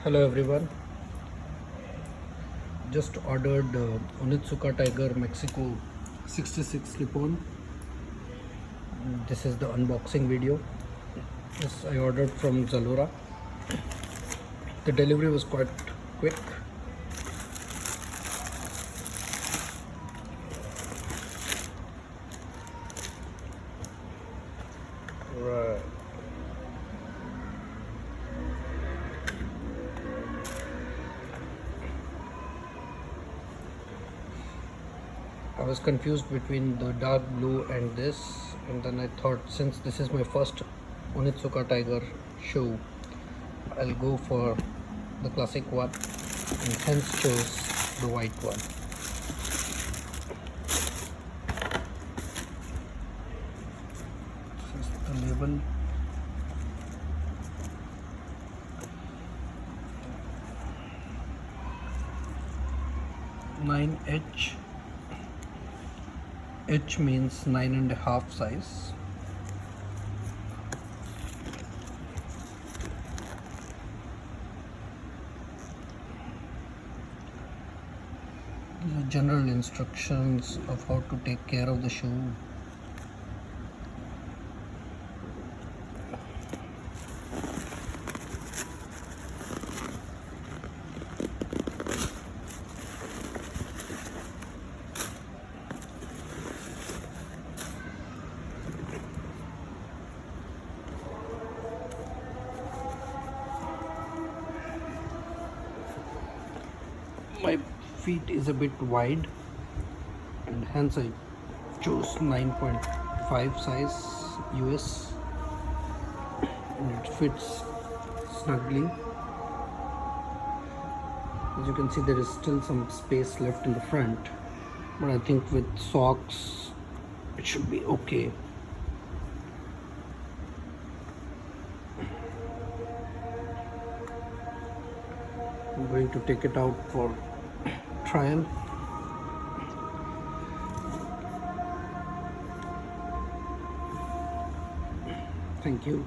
Hello everyone, just ordered Onitsuka Tiger Mexico 66 slip-on. This is the unboxing video. This I ordered from Zalora. The delivery was quite quick. Right. I was confused between the dark blue and this, and then I thought, since this is my first Onitsuka Tiger shoe, I'll go for the classic one, and hence chose the white one. This is the label. "9H". H means 9.5 size. These are general instructions of how to take care of the shoe. My feet is a bit wide, and hence I chose 9.5 size US, and it fits snugly. As you can see, there is still some space left in the front, but I think with socks it should be okay. I'm going to take it out for trial. Thank you.